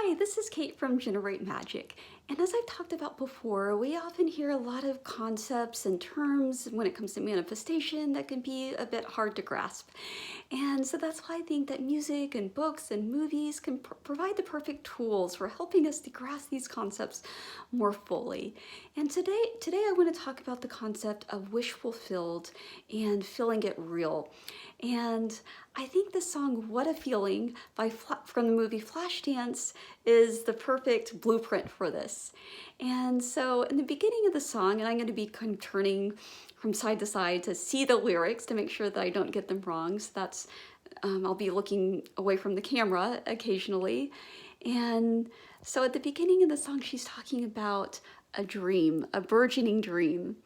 Hi, this is Kate from Generate Magic. And as I've talked about before, we often hear a lot of concepts and terms when it comes to manifestation that can be a bit hard to grasp. And so that's why I think that music and books and movies can provide the perfect tools for helping us to grasp these concepts more fully. And today I want to talk about the concept of wish fulfilled and feeling it real. And I think the song What a Feeling from the movie Flashdance is the perfect blueprint for this. And so in the beginning of the song, and I'm going to be kind of turning from side to side to see the lyrics to make sure that I don't get them wrong. So that's, I'll be looking away from the camera occasionally. And so at the beginning of the song, she's talking about a dream, a burgeoning dream.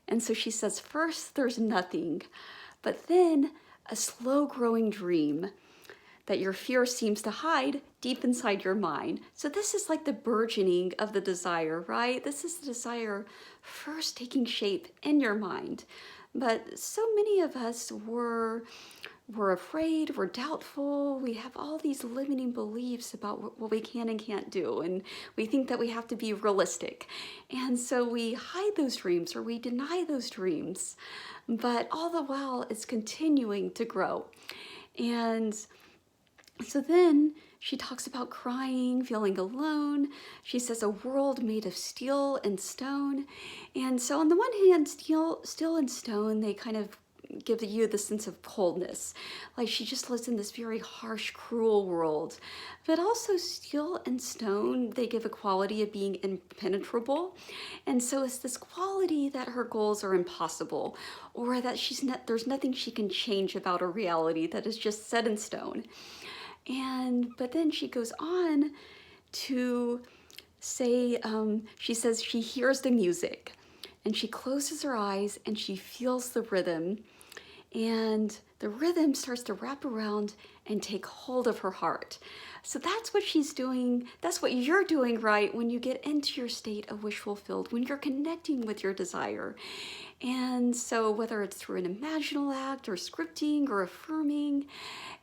And so she says, first there's nothing, but then a slow growing dream that your fear seems to hide deep inside your mind. So this is like the burgeoning of the desire, right? This is the desire first taking shape in your mind. But so many of us were afraid, we're doubtful, we have all these limiting beliefs about what we can and can't do, and we think that we have to be realistic. And so we hide those dreams or we deny those dreams, but all the while it's continuing to grow. And so then she talks about crying, feeling alone. She says a world made of steel and stone. And so on the one hand, steel and stone, they kind of give you the sense of coldness. Like she just lives in this very harsh, cruel world. But also steel and stone, they give a quality of being impenetrable. And so it's this quality that her goals are impossible, or that there's nothing she can change about her reality that is just set in stone. But then she goes on to say, she says she hears the music and she closes her eyes and she feels the rhythm, and the rhythm starts to wrap around and take hold of her heart. So that's what she's doing. That's what you're doing, right? When you get into your state of wish fulfilled, when you're connecting with your desire. And so whether it's through an imaginal act or scripting or affirming,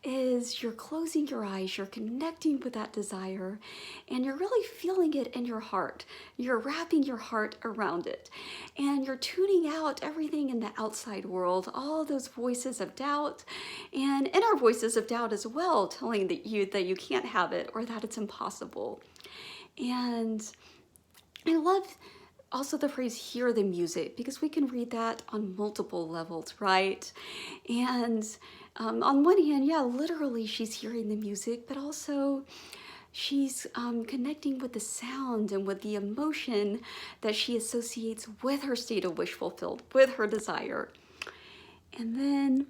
is you're closing your eyes, you're connecting with that desire, and you're really feeling it in your heart. You're wrapping your heart around it, and you're tuning out everything in the outside world, all those voices of doubt, and inner voices of doubt as well, telling that you can't have it or that it's impossible. And I love also the phrase hear the music, because we can read that on multiple levels, right? And on one hand, yeah, literally she's hearing the music, but also she's connecting with the sound and with the emotion that she associates with her state of wish fulfilled, with her desire. And then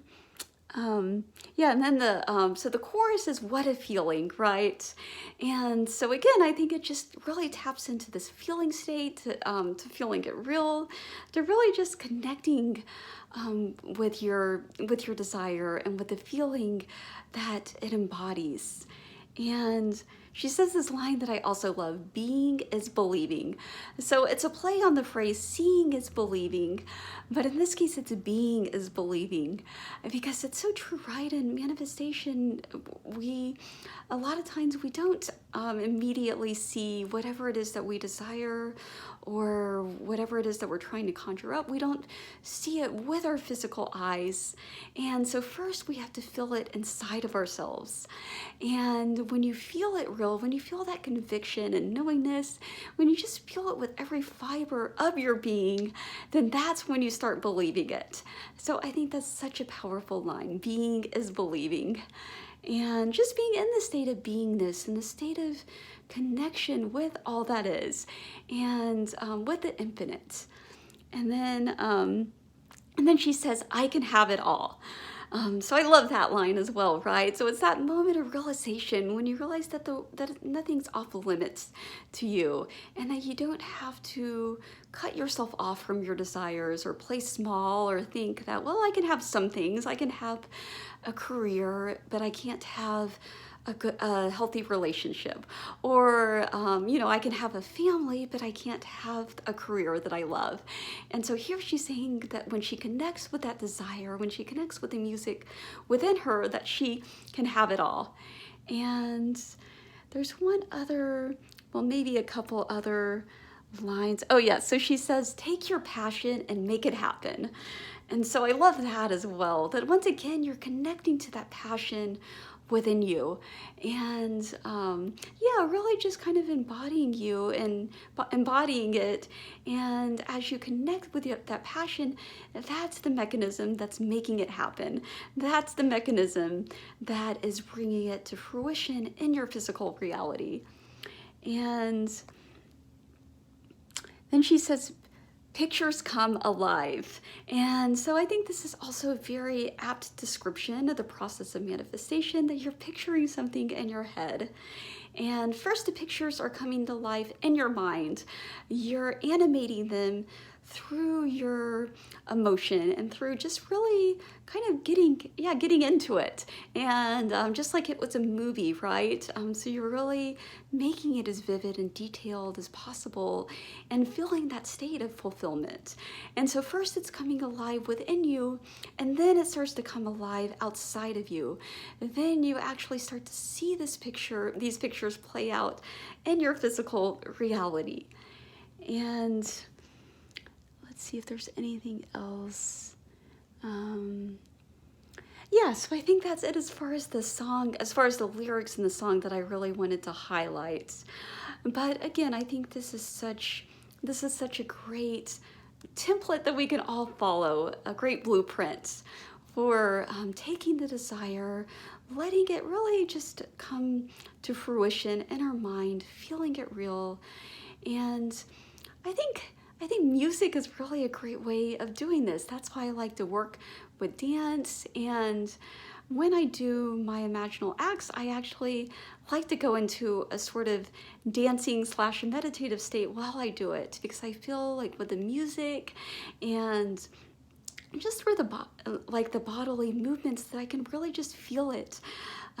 so the chorus is what a feeling, right? And so again, I think it just really taps into this feeling state, to feeling it real, to really just connecting with your desire and with the feeling that it embodies. And she says this line that I also love, being is believing. So it's a play on the phrase seeing is believing, but in this case it's being is believing, because it's so true, right? In manifestation, a lot of times we don't immediately see whatever it is that we desire or whatever it is that we're trying to conjure up. We don't see it with our physical eyes. And so first we have to feel it inside of ourselves. And when you feel it real, when you feel that conviction and knowingness, when you just feel it with every fiber of your being, then that's when you start believing it. So I think that's such a powerful line. Being is believing. And just being in the state of beingness, in the state of connection with all that is, and with the infinite. And then she says, I can have it all. So I love that line as well, right? So it's that moment of realization when you realize that nothing's off limits to you, and that you don't have to cut yourself off from your desires or play small or think that, well, I can have some things. I can have a career, but I can't have a healthy relationship, or I can have a family, but I can't have a career that I love. And so here she's saying that when she connects with that desire, when she connects with the music within her, that she can have it all. And there's one other, well, maybe a couple other lines. Oh yeah, so she says, take your passion and make it happen. And so I love that as well, that once again, you're connecting to that passion within you. And yeah, really just kind of embodying you and embodying it. And as you connect with that passion, that's the mechanism that's making it happen. That's the mechanism that is bringing it to fruition in your physical reality. And then she says, pictures come alive. And so I think this is also a very apt description of the process of manifestation, that you're picturing something in your head. And first, the pictures are coming to life in your mind. You're animating them through your emotion and through just really kind of getting into it. And just like it was a movie, right? So you're really making it as vivid and detailed as possible and feeling that state of fulfillment. And so first it's coming alive within you, and then it starts to come alive outside of you. Then you actually start to see these pictures play out in your physical reality. And let's see if there's anything else. Yeah, so I think that's it as far as the song, as far as the lyrics in the song that I really wanted to highlight. But again, I think this is such a great template that we can all follow, a great blueprint for taking the desire, letting it really just come to fruition in our mind, feeling it real. And I think music is really a great way of doing this. That's why I like to work with dance. And when I do my imaginal acts, I actually like to go into a sort of dancing / meditative state while I do it, because I feel like with the music and just for the bodily movements, that I can really just feel it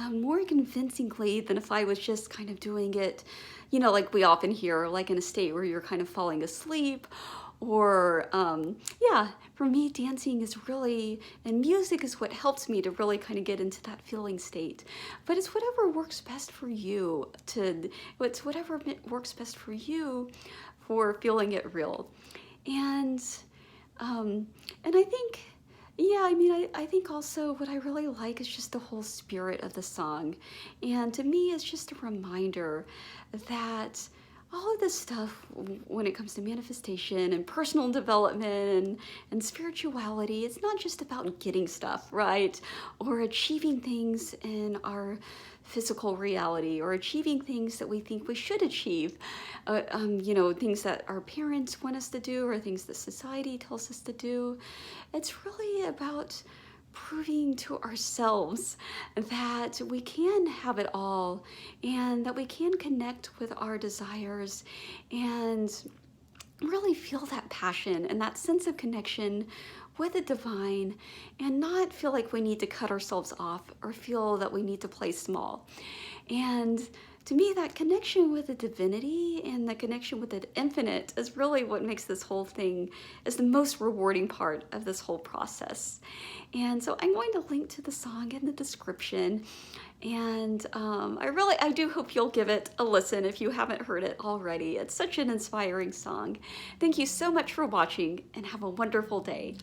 more convincingly than if I was just kind of doing it, like we often hear, like in a state where you're kind of falling asleep. Or yeah, for me, dancing is really, and music is what helps me to really kind of get into that feeling state. But it's whatever works best for you. It's whatever works best for you for feeling it real. And I think, yeah, I mean, I think also what I really like is just the whole spirit of the song. And to me, it's just a reminder that all of this stuff, when it comes to manifestation and personal development and spirituality, it's not just about getting stuff, right? Or achieving things in our physical reality, or achieving things that we think we should achieve, things that our parents want us to do, or things that society tells us to do. It's really about proving to ourselves that we can have it all, and that we can connect with our desires and really feel that passion and that sense of connection with the divine, and not feel like we need to cut ourselves off or feel that we need to play small. And to me, that connection with the divinity and the connection with the infinite is really what makes this whole thing, is the most rewarding part of this whole process. And so I'm going to link to the song in the description. And I do hope you'll give it a listen if you haven't heard it already. It's such an inspiring song. Thank you so much for watching, and have a wonderful day.